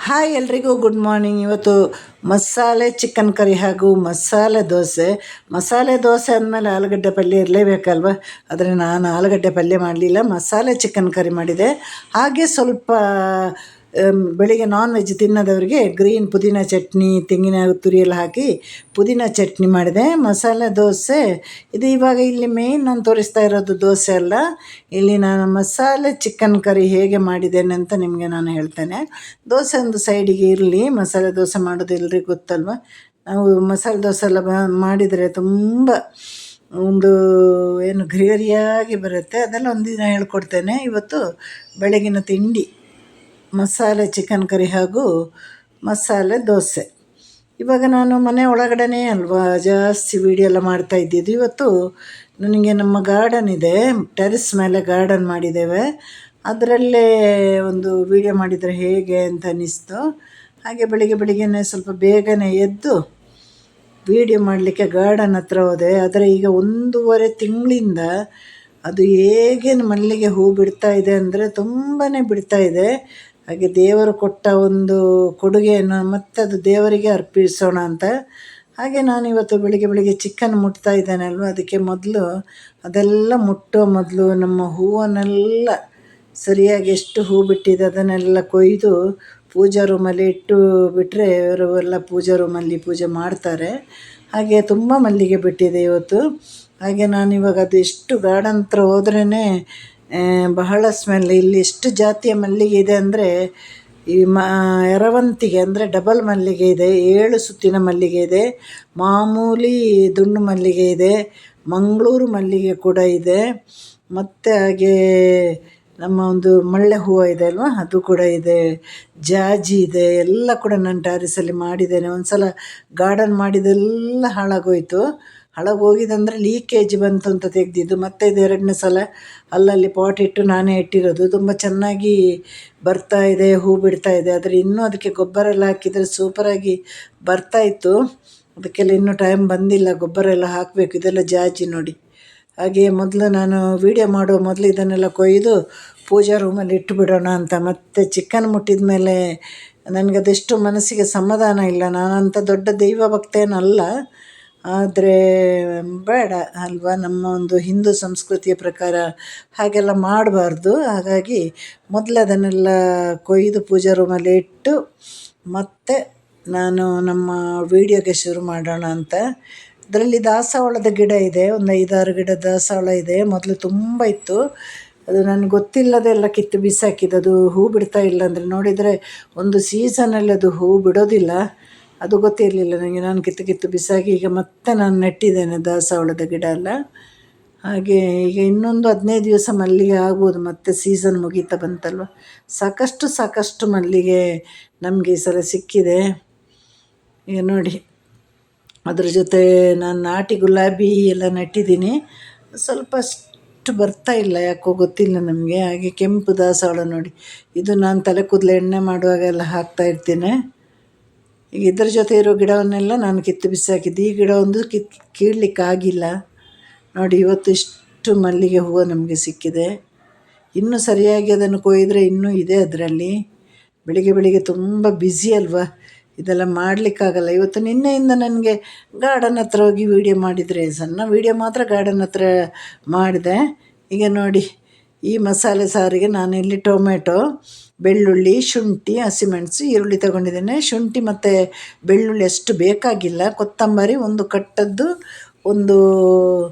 Hi ಎಲ್ರಿಗೂ good morning. ಇವತ್ತು ಮಸಾಲೆ ಚಿಕನ್ ಕರಿ ಹಾಗೂ ಮಸಾಲೆ ದೋಸೆ ಅಂದಮೇಲೆ ಆಲೂಗಡ್ಡೆ ಪಲ್ಯ ಇರಲೇಬೇಕಲ್ವ. ಆದರೆ ನಾನು ಆಲೂಗಡ್ಡೆ ಪಲ್ಯ ಮಾಡಲಿಲ್ಲ, ಮಸಾಲೆ ಚಿಕನ್ ಕರಿ ಮಾಡಿದೆ. ಹಾಗೆ ಸ್ವಲ್ಪ ಬೆಳಿಗ್ಗೆ ನಾನ್ ವೆಜ್ ತಿನ್ನೋದವರಿಗೆ ಗ್ರೀನ್ ಪುದೀನ ಚಟ್ನಿ, ತೆಂಗಿನ ತುರಿ ಎಲ್ಲ ಹಾಕಿ ಪುದೀನ ಚಟ್ನಿ ಮಾಡಿದೆ. ಮಸಾಲೆ ದೋಸೆ ಇದು ಇವಾಗ ಇಲ್ಲಿ ಮೇಯ್ನ್ ನಾನು ತೋರಿಸ್ತಾ ಇರೋದು ದೋಸೆ ಅಲ್ಲ, ಇಲ್ಲಿ ನಾನು ಮಸಾಲೆ ಚಿಕನ್ ಕರಿ ಹೇಗೆ ಮಾಡಿದ್ದೇನೆ ಅಂತ ನಿಮಗೆ ನಾನು ಹೇಳ್ತೇನೆ. ದೋಸೆ ಒಂದು ಸೈಡಿಗೆ ಇರಲಿ, ಮಸಾಲೆ ದೋಸೆ ಮಾಡೋದು ಎಲ್ರಿಗೂ ಗೊತ್ತಲ್ವ. ನಾವು ಮಸಾಲೆ ದೋಸೆ ಎಲ್ಲ ಮಾಡಿದರೆ ತುಂಬ ಒಂದು ಏನು ಗರಿಗರಿಯಾಗಿ ಬರುತ್ತೆ. ಅದೆಲ್ಲ ಒಂದಿನ ಹೇಳ್ಕೊಡ್ತೇನೆ. ಇವತ್ತು ಬೆಳಗಿನ ತಿಂಡಿ ಮಸಾಲೆ ಚಿಕನ್ ಕರಿ ಹಾಗೂ ಮಸಾಲೆ ದೋಸೆ. ಇವಾಗ ನಾನು ಮನೆ ಒಳಗಡೆ ಅಲ್ವಾ ಜಾಸ್ತಿ ವೀಡಿಯೋ ಎಲ್ಲ ಮಾಡ್ತಾ ಇದ್ದಿದ್ದು. ಇವತ್ತು ನನಗೆ ನಮ್ಮ ಗಾರ್ಡನ್ ಇದೆ, ಟೆರೆಸ್ ಮೇಲೆ ಗಾರ್ಡನ್ ಮಾಡಿದ್ದೇವೆ, ಅದರಲ್ಲೇ ಒಂದು ವೀಡಿಯೋ ಮಾಡಿದರೆ ಹೇಗೆ ಅಂತ ಅನ್ನಿಸ್ತು. ಹಾಗೆ ಬೆಳಿಗ್ಗೆನೇ ಸ್ವಲ್ಪ ಬೇಗನೆ ಎದ್ದು ವೀಡಿಯೋ ಮಾಡಲಿಕ್ಕೆ ಗಾರ್ಡನ್ ಹತ್ರ ಹೋದೆ. ಆದರೆ ಈಗ 1.5 ತಿಂಗಳಿಂದ ಅದು ಹೇಗೆ ಮಲ್ಲಿಗೆ ಹೂ ಬಿಡ್ತಾ ಇದೆ ಅಂದರೆ ತುಂಬಾ ಬಿಡ್ತಾ ಇದೆ. ಹಾಗೆ ದೇವರು ಕೊಟ್ಟ ಒಂದು ಕೊಡುಗೆಯನ್ನು ಮತ್ತೆ ಅದು ದೇವರಿಗೆ ಅರ್ಪಿಸೋಣ ಅಂತ. ಹಾಗೆ ನಾನಿವತ್ತು ಬೆಳಿಗ್ಗೆ ಚಿಕನ್ ಮುಟ್ತಾ ಇದ್ದೇನೆ ಅಲ್ವ, ಅದಕ್ಕೆ ಮೊದಲು ಅದೆಲ್ಲ ಮುಟ್ಟೋ ಮೊದಲು ನಮ್ಮ ಹೂವನ್ನೆಲ್ಲ ಸರಿಯಾಗಿ ಎಷ್ಟು ಹೂ ಬಿಟ್ಟಿದೆ ಅದನ್ನೆಲ್ಲ ಕೊಯ್ದು ಪೂಜಾ ರೂಮಲ್ಲಿ ಇಟ್ಟು ಬಿಟ್ಟರೆ ಇವರೆಲ್ಲ ಪೂಜಾ ರೂಮಲ್ಲಿ ಪೂಜೆ ಮಾಡ್ತಾರೆ. ಹಾಗೆ ತುಂಬ ಮಲ್ಲಿಗೆ ಬಿಟ್ಟಿದೆ ಇವತ್ತು. ಹಾಗೆ ನಾನಿವಾಗ ಅದು ಎಷ್ಟು ಗಾರ್ಡನ್ ಹತ್ರ ಹೋದ್ರೇ ಬಹಳ ಸ್ಮೆಲ್. ಇಲ್ಲಿ ಎಷ್ಟು ಜಾತಿಯ ಮಲ್ಲಿಗೆ ಇದೆ ಅಂದರೆ ಈ ಎರವಂತಿಗೆ ಅಂದರೆ ಡಬಲ್ ಮಲ್ಲಿಗೆ ಇದೆ, 7 ಸುತ್ತಿನ ಮಲ್ಲಿಗೆ ಇದೆ, ಮಾಮೂಲಿ ದುಂಡು ಮಲ್ಲಿಗೆ ಇದೆ, ಮಂಗಳೂರು ಮಲ್ಲಿಗೆ ಕೂಡ ಇದೆ, ಮತ್ತು ಹಾಗೆ ನಮ್ಮ ಒಂದು ಮಳ್ಳೆ ಹೂವು ಇದೆ ಅಲ್ವ ಅದು ಕೂಡ ಇದೆ, ಜಾಜಿ ಇದೆ. ಎಲ್ಲ ಕೂಡ ನಾನು ಟ್ಯಾರಿಸಲ್ಲಿ ಮಾಡಿದ್ದೇನೆ. ಒಂದು ಸಲ ಗಾರ್ಡನ್ ಮಾಡಿದೆಲ್ಲ ಹಾಳಾಗೋಯಿತು. ಹಾಳಾಗೋಗಿದಂದರೆ ಲೀಕೇಜ್ ಬಂತು ಅಂತ ತೆಗೆದಿದ್ದು. ಮತ್ತು ಇದು 2ನೇ ಸಲ ಅಲ್ಲಲ್ಲಿ ಪಾಟ್ ಇಟ್ಟು ನಾನೇ ಇಟ್ಟಿರೋದು. ತುಂಬ ಚೆನ್ನಾಗಿ ಬರ್ತಾ ಇದೆ, ಹೂ ಬಿಡ್ತಾ ಇದೆ. ಆದರೆ ಇನ್ನೂ ಅದಕ್ಕೆ ಗೊಬ್ಬರ ಎಲ್ಲ ಹಾಕಿದರೆ ಸೂಪರಾಗಿ ಬರ್ತಾಯಿತ್ತು. ಅದಕ್ಕೆಲ್ಲ ಇನ್ನೂ ಟೈಮ್ ಬಂದಿಲ್ಲ, ಗೊಬ್ಬರ ಎಲ್ಲ ಹಾಕಬೇಕು. ಇದೆಲ್ಲ ಜಾಜಿ ನೋಡಿ. ಹಾಗೆ ಮೊದಲು ನಾನು ವೀಡಿಯೋ ಮಾಡುವ ಮೊದಲು ಇದನ್ನೆಲ್ಲ ಕೊಯ್ದು ಪೂಜಾ ರೂಮಲ್ಲಿ ಇಟ್ಟುಬಿಡೋಣ ಅಂತ. ಮತ್ತು ಚಿಕನ್ ಮುಟ್ಟಿದ ಮೇಲೆ ನನಗದೆಷ್ಟು ಮನಸ್ಸಿಗೆ ಸಮಾಧಾನ ಇಲ್ಲ. ನಾನಂಥ ದೊಡ್ಡ ದೈವ ಭಕ್ತೇನಲ್ಲ, ಆದರೆ ಬೇಡ ಅಲ್ವಾ, ನಮ್ಮ ಒಂದು ಹಿಂದೂ ಸಂಸ್ಕೃತಿಯ ಪ್ರಕಾರ ಹಾಗೆಲ್ಲ ಮಾಡಬಾರ್ದು. ಹಾಗಾಗಿ ಮೊದಲು ಅದನ್ನೆಲ್ಲ ಕೊಯ್ದು ಪೂಜಾ ರೂಮಲ್ಲಿ ಇಟ್ಟು ಮತ್ತೆ ನಾನು ನಮ್ಮ ವೀಡಿಯೋಗೆ ಶುರು ಮಾಡೋಣ ಅಂತ. ಅದರಲ್ಲಿ ದಾಸವಾಳದ ಗಿಡ ಇದೆ, ಒಂದು 5-6 ಗಿಡ ದಾಸವಾಳ ಇದೆ. ಮೊದಲು ತುಂಬ ಇತ್ತು, ಅದು ನನಗೆ ಗೊತ್ತಿಲ್ಲದೆಲ್ಲ ಕಿತ್ತು ಬಿಸಾಕಿದ್ದು. ಅದು ಹೂ ಬಿಡ್ತಾ ಇಲ್ಲ ಅಂದರೆ ನೋಡಿದರೆ ಒಂದು ಸೀಸನಲ್ಲಿ ಅದು ಹೂ ಬಿಡೋದಿಲ್ಲ, ಅದು ಗೊತ್ತಿರಲಿಲ್ಲ ನನಗೆ. ನಾನು ಕಿತ್ತು ಬಿಸಾಕಿ ಈಗ ಮತ್ತೆ ನಾನು ನೆಟ್ಟಿದ್ದೇನೆ ದಾಸವಾಳದ ಗಿಡ ಎಲ್ಲ. ಹಾಗೆ ಈಗ ಇನ್ನೊಂದು 15 ದಿವಸ ಮಲ್ಲಿಗೆ ಆಗ್ಬೋದು, ಮತ್ತೆ ಸೀಸನ್ ಮುಗೀತಾ ಬಂತಲ್ವ. ಸಾಕಷ್ಟು ಮಲ್ಲಿಗೆ ನಮಗೆ ಈ ಸಲ ಸಿಕ್ಕಿದೆ. ಈಗ ನೋಡಿ, ಅದ್ರ ಜೊತೆ ನಾನು ನಾಟಿ ಗುಲಾಬಿ ಎಲ್ಲ ನೆಟ್ಟಿದ್ದೀನಿ. ಸ್ವಲ್ಪ ಅಷ್ಟು ಬರ್ತಾ ಇಲ್ಲ, ಯಾಕೋ ಗೊತ್ತಿಲ್ಲ ನಮಗೆ. ಹಾಗೆ ಕೆಂಪು ದಾಸವಾಳ ನೋಡಿ, ಇದು ನಾನು ತಲೆ ಕೂದಲು ಎಣ್ಣೆ ಮಾಡುವಾಗ ಎಲ್ಲ ಹಾಕ್ತಾಯಿರ್ತೀನಿ. ಈಗ ಇದ್ರ ಜೊತೆ ಇರೋ ಗಿಡವನ್ನೆಲ್ಲ ನಾನು ಕಿತ್ತು ಬಿಸಾಕಿದ್ದು. ಈ ಗಿಡ ಒಂದು ಕೀಳಲಿಕ್ಕಾಗಿಲ್ಲ ನೋಡಿ. ಇವತ್ತು ಇಷ್ಟು ಮಲ್ಲಿಗೆ ಹೂವು ನಮಗೆ ಸಿಕ್ಕಿದೆ. ಇನ್ನೂ ಸರಿಯಾಗಿ ಅದನ್ನು ಕೊಯ್ದರೆ ಇನ್ನೂ ಇದೆ ಅದರಲ್ಲಿ. ಬೆಳಿಗ್ಗೆ ತುಂಬ ಬ್ಯುಸಿ ಅಲ್ವಾ, ಇದೆಲ್ಲ ಮಾಡಲಿಕ್ಕಾಗಲ್ಲ. ಇವತ್ತು ನಿನ್ನೆಯಿಂದ ನನಗೆ ಗಾರ್ಡನ್ ಹತ್ರ ಹೋಗಿ ವೀಡಿಯೋ ಮಾಡಿದರೆ, ಸಣ್ಣ ವೀಡಿಯೋ ಮಾತ್ರ ಗಾರ್ಡನ್ ಹತ್ರ ಮಾಡಿದೆ. ಈಗ ನೋಡಿ, ಈ ಮಸಾಲೆ ಸಾರಿಗೆ ನಾನಿಲ್ಲಿ ಟೊಮೆಟೊ, ಬೆಳ್ಳುಳ್ಳಿ, ಶುಂಠಿ, ಹಸಿಮೆಣಸು, ಈರುಳ್ಳಿ ತಗೊಂಡಿದ್ದೇನೆ. ಶುಂಠಿ ಮತ್ತು ಬೆಳ್ಳುಳ್ಳಿ ಅಷ್ಟು ಬೇಕಾಗಿಲ್ಲ. ಕೊತ್ತಂಬರಿ ಒಂದು ಕಟ್ಟದ್ದು ಒಂದು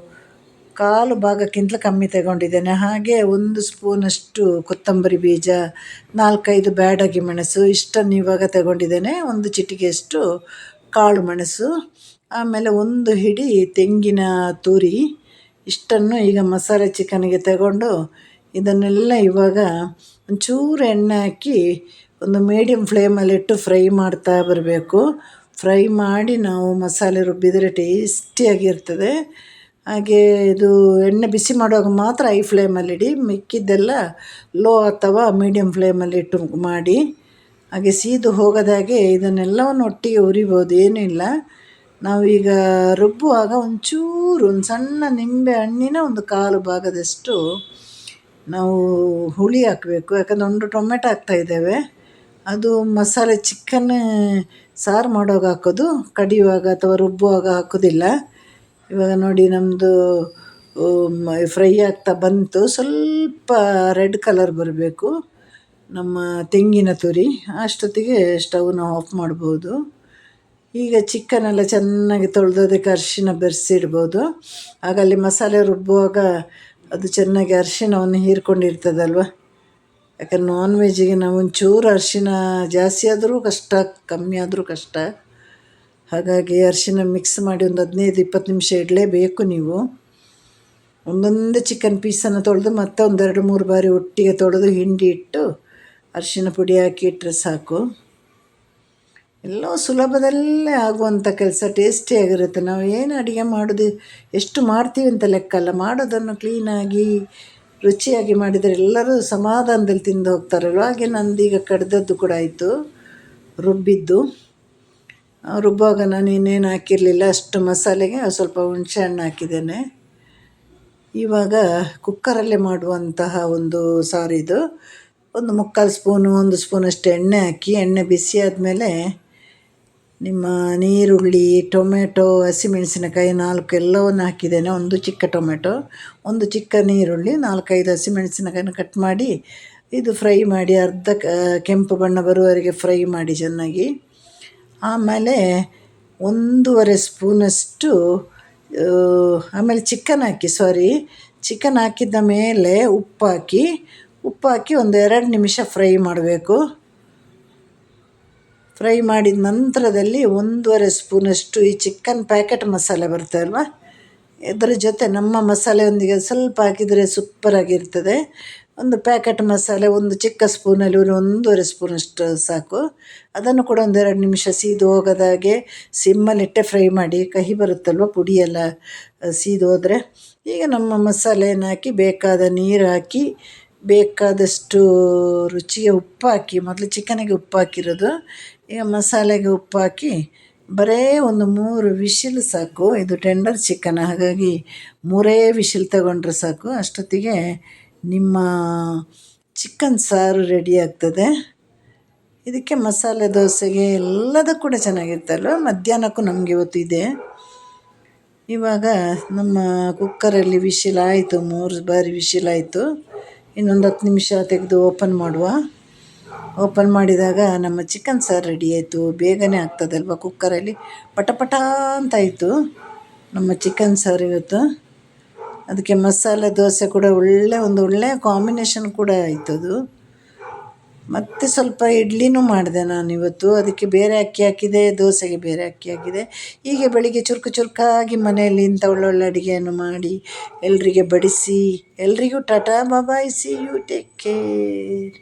1/4 ಭಾಗಕ್ಕಿಂತಲೂ ಕಮ್ಮಿ ತಗೊಂಡಿದ್ದೇನೆ. ಹಾಗೆ 1 ಸ್ಪೂನಷ್ಟು ಕೊತ್ತಂಬರಿ ಬೀಜ, 4-5 ಬ್ಯಾಡಗಿ ಮೆಣಸು ಇಷ್ಟನ್ನು ಇವಾಗ ತಗೊಂಡಿದ್ದೇನೆ. 1 ಚಿಟಿಕೆಯಷ್ಟು ಕಾಳು ಮೆಣಸು, ಆಮೇಲೆ 1 ಹಿಡಿ ತೆಂಗಿನ ತುರಿ. ಇಷ್ಟನ್ನು ಈಗ ಮಸಾಲೆ ಚಿಕನ್ನಿಗೆ ತಗೊಂಡು ಇದನ್ನೆಲ್ಲ ಇವಾಗ ಒಂಚೂರು ಎಣ್ಣೆ ಹಾಕಿ ಒಂದು ಮೀಡಿಯಮ್ ಫ್ಲೇಮಲ್ಲಿಟ್ಟು ಫ್ರೈ ಮಾಡ್ತಾ ಬರಬೇಕು. ಫ್ರೈ ಮಾಡಿ ನಾವು ಮಸಾಲೆ ರುಬ್ಬಿದರೆ ಟೇಸ್ಟಿಯಾಗಿರ್ತದೆ. ಹಾಗೆ ಇದು ಎಣ್ಣೆ ಬಿಸಿ ಮಾಡುವಾಗ ಮಾತ್ರ ಹೈ ಫ್ಲೇಮಲ್ಲಿಡಿ, ಮಿಕ್ಕಿದ್ದೆಲ್ಲ ಲೋ ಅಥವಾ ಮೀಡಿಯಮ್ ಫ್ಲೇಮಲ್ಲಿ ಇಟ್ಟು ಮಾಡಿ. ಹಾಗೆ ಸೀದು ಹೋಗದಾಗೆ ಇದನ್ನೆಲ್ಲವನ್ನು ಒಟ್ಟಿಗೆ ಉರಿಬೋದು, ಏನೂ ಇಲ್ಲ. ನಾವೀಗ ರುಬ್ಬುವಾಗ ಒಂಚೂರು ಒಂದು ಸಣ್ಣ ನಿಂಬೆ ಹಣ್ಣಿನ ಒಂದು 1/4 ಭಾಗದಷ್ಟು ನಾವು ಹುಳಿ ಹಾಕಬೇಕು. ಯಾಕಂದರೆ 1 ಟೊಮೆಟೊ ಹಾಕ್ತಾಯಿದ್ದೇವೆ, ಅದು ಮಸಾಲೆ ಚಿಕನ್ ಸಾರು ಮಾಡುವಾಗ ಹಾಕೋದು, ಕಡಿಯುವಾಗ ಅಥವಾ ರುಬ್ಬುವಾಗ ಹಾಕೋದಿಲ್ಲ. ಇವಾಗ ನೋಡಿ ನಮ್ಮದು ಫ್ರೈ ಆಗ್ತಾ ಬಂತು, ಸ್ವಲ್ಪ ರೆಡ್ ಕಲರ್ ಬರಬೇಕು ನಮ್ಮ ತೆಂಗಿನ ತುರಿ, ಅಷ್ಟೊತ್ತಿಗೆ ಸ್ಟವ್ನ ಆಫ್ ಮಾಡ್ಬೋದು. ಈಗ ಚಿಕನೆಲ್ಲ ಚೆನ್ನಾಗಿ ತೊಳೆದು ಅದಕ್ಕೆ ಅರಿಶಿನ ಬೆರೆಸಿಡ್ಬೋದು. ಆಗ ಅಲ್ಲಿ ಮಸಾಲೆ ರುಬ್ಬುವಾಗ ಅದು ಚೆನ್ನಾಗಿ ಅರಿಶಿಣವನ್ನು ಹೀರ್ಕೊಂಡಿರ್ತದಲ್ವ. ಯಾಕಂದ್ರೆ ನಾನ್ ವೆಜ್ಜಿಗೆ ನಾವು ಒಂಚೂರು ಅರಿಶಿನ ಜಾಸ್ತಿ ಆದರೂ ಕಷ್ಟ, ಕಮ್ಮಿ ಆದರೂ ಕಷ್ಟ. ಹಾಗಾಗಿ ಅರಿಶಿನ ಮಿಕ್ಸ್ ಮಾಡಿ ಒಂದು 15-20 ನಿಮಿಷ ಇಡಲೇಬೇಕು ನೀವು. ಒಂದೊಂದೇ ಚಿಕನ್ ಪೀಸನ್ನು ತೊಳೆದು ಮತ್ತೆ ಒಂದು 2-3 ಬಾರಿ ಒಟ್ಟಿಗೆ ತೊಳೆದು ಹಿಂಡಿ ಇಟ್ಟು ಅರಿಶಿನ ಪುಡಿ ಹಾಕಿ ಇಟ್ಟರೆ ಸಾಕು. ಎಲ್ಲೋ ಸುಲಭದಲ್ಲೇ ಆಗುವಂಥ ಕೆಲಸ, ಟೇಸ್ಟಿಯಾಗಿರುತ್ತೆ. ನಾವು ಏನು ಅಡುಗೆ ಮಾಡೋದು ಎಷ್ಟು ಮಾಡ್ತೀವಿ ಅಂತ ಲೆಕ್ಕ ಅಲ್ಲ, ಮಾಡೋದನ್ನು ಕ್ಲೀನಾಗಿ ರುಚಿಯಾಗಿ ಮಾಡಿದರೆ ಎಲ್ಲರೂ ಸಮಾಧಾನದಲ್ಲಿ ತಿಂದು ಹೋಗ್ತಾರಲ್ವ. ಹಾಗೆ ನಂದೀಗ ಕಡ್ದದ್ದು ಕೂಡ ಆಯಿತು, ರುಬ್ಬಿದ್ದು. ರುಬ್ಬುವಾಗ ನಾನು ಇನ್ನೇನು ಹಾಕಿರಲಿಲ್ಲ, ಅಷ್ಟು ಮಸಾಲೆಗೆ ಸ್ವಲ್ಪ ಹುಣಸೆ ಹಣ್ಣು ಹಾಕಿದ್ದೇನೆ. ಇವಾಗ ಕುಕ್ಕರಲ್ಲೇ ಮಾಡುವಂತಹ ಒಂದು ಸಾರಿದು. ಒಂದು 3/4 ಸ್ಪೂನು 1 ಸ್ಪೂನಷ್ಟು ಎಣ್ಣೆ ಹಾಕಿ, ಎಣ್ಣೆ ಬಿಸಿ ಆದಮೇಲೆ ನಿಮ್ಮ ನೀರುಳ್ಳಿ, ಟೊಮೆಟೊ, ಹಸಿಮೆಣಸಿನಕಾಯಿ 4 ಎಲ್ಲವನ್ನು ಹಾಕಿದ್ದೇನೆ. ಒಂದು ಚಿಕ್ಕ ಟೊಮೆಟೊ, ಒಂದು ಚಿಕ್ಕ ನೀರುಳ್ಳಿ, 4-5 ಹಸಿಮೆಣಸಿನಕಾಯಿನ ಕಟ್ ಮಾಡಿ ಇದು ಫ್ರೈ ಮಾಡಿ, ಅರ್ಧ ಕೆಂಪು ಬಣ್ಣ ಬರುವವರೆಗೆ ಫ್ರೈ ಮಾಡಿ ಚೆನ್ನಾಗಿ. ಆಮೇಲೆ 1.5 ಸ್ಪೂನಷ್ಟು ಆಮೇಲೆ ಚಿಕನ್ ಹಾಕಿದ್ದ ಮೇಲೆ ಉಪ್ಪು ಹಾಕಿ ಒಂದು 2 ನಿಮಿಷ ಫ್ರೈ ಮಾಡಬೇಕು. ಫ್ರೈ ಮಾಡಿದ ನಂತರದಲ್ಲಿ 1.5 ಸ್ಪೂನಷ್ಟು ಈ ಚಿಕನ್ ಪ್ಯಾಕೆಟ್ ಮಸಾಲೆ ಬರುತ್ತೆ ಅಲ್ವ, ಇದರ ಜೊತೆ ನಮ್ಮ ಮಸಾಲೆಯೊಂದಿಗೆ ಸ್ವಲ್ಪ ಹಾಕಿದರೆ ಸೂಪರಾಗಿರ್ತದೆ. ಒಂದು ಪ್ಯಾಕೆಟ್ ಮಸಾಲೆ ಒಂದು ಚಿಕ್ಕ ಸ್ಪೂನಲ್ಲಿ 1.5 ಸ್ಪೂನಷ್ಟು ಸಾಕು. ಅದನ್ನು ಕೂಡ ಒಂದು 2 ನಿಮಿಷ ಸೀದು ಹೋಗೋದಾಗೆ ಸಿಮ್ಮಲ್ಲಿಟ್ಟೆ ಫ್ರೈ ಮಾಡಿ. ಕಹಿ ಬರುತ್ತಲ್ವ ಪುಡಿಯೆಲ್ಲ ಸೀದು ಹೋದರೆ. ಈಗ ನಮ್ಮ ಮಸಾಲೆಯನ್ನು ಹಾಕಿ, ಬೇಕಾದ ನೀರು ಹಾಕಿ, ಬೇಕಾದಷ್ಟು ರುಚಿಗೆ ಉಪ್ಪು ಹಾಕಿ, ಮೊದಲು ಚಿಕನಿಗೆ ಉಪ್ಪು ಹಾಕಿರೋದು, ಈಗ ಮಸಾಲೆಗೆ ಉಪ್ಪು ಹಾಕಿ ಬರೀ ಒಂದು 3 ವಿಶಿಲ್ ಸಾಕು. ಇದು ಟೆಂಡರ್ ಚಿಕನ್, ಹಾಗಾಗಿ 3 ವಿಶಿಲ್ ತಗೊಂಡ್ರೆ ಸಾಕು. ಅಷ್ಟೊತ್ತಿಗೆ ನಿಮ್ಮ ಚಿಕನ್ ಸಾರು ರೆಡಿ ಆಗ್ತದೆ. ಇದಕ್ಕೆ ಮಸಾಲೆ ದೋಸೆಗೆ ಎಲ್ಲದಕ್ಕೂ ಕೂಡ ಚೆನ್ನಾಗಿರ್ತಲ್ವ. ಮಧ್ಯಾಹ್ನಕ್ಕೂ ನಮಗೆ ಇವತ್ತು ಇದೆ. ಇವಾಗ ನಮ್ಮ ಕುಕ್ಕರಲ್ಲಿ ವಿಶಿಲ್ ಆಯಿತು, 3 ಬಾರಿ ವಿಶಿಲ್ ಆಯಿತು. ಇನ್ನೊಂದು 10 ನಿಮಿಷ ತೆಗೆದು ಓಪನ್ ಮಾಡಿದಾಗ ನಮ್ಮ ಚಿಕನ್ ಸಾರು ರೆಡಿ ಆಯಿತು. ಬೇಗನೆ ಆಗ್ತದಲ್ವ ಕುಕ್ಕರಲ್ಲಿ, ಪಟ ಅಂತಾಯಿತು ನಮ್ಮ ಚಿಕನ್ ಸಾರು ಇವತ್ತು. ಅದಕ್ಕೆ ಮಸಾಲೆ ದೋಸೆ ಕೂಡ ಒಳ್ಳೆ ಕಾಂಬಿನೇಷನ್ ಕೂಡ ಆಯ್ತದು. ಮತ್ತು ಸ್ವಲ್ಪ ಇಡ್ಲಿನೂ ಮಾಡಿದೆ ನಾನಿವತ್ತು. ಅದಕ್ಕೆ ಬೇರೆ ಅಕ್ಕಿ ಹಾಕಿದೆ, ದೋಸೆಗೆ ಬೇರೆ ಅಕ್ಕಿ ಹಾಕಿದೆ. ಹೀಗೆ ಬೆಳಿಗ್ಗೆ ಚುರುಕಾಗಿ ಮನೆಯಲ್ಲಿ ಇಂಥ ಒಳ್ಳೊಳ್ಳೆ ಅಡುಗೆಯನ್ನು ಮಾಡಿ ಎಲ್ರಿಗೆ ಬಡಿಸಿ, ಎಲ್ರಿಗೂ ಟಾಟಾ ಬಾಯ್, ಸಿ ಯು, ಟೇಕ್ ಕೇರ್.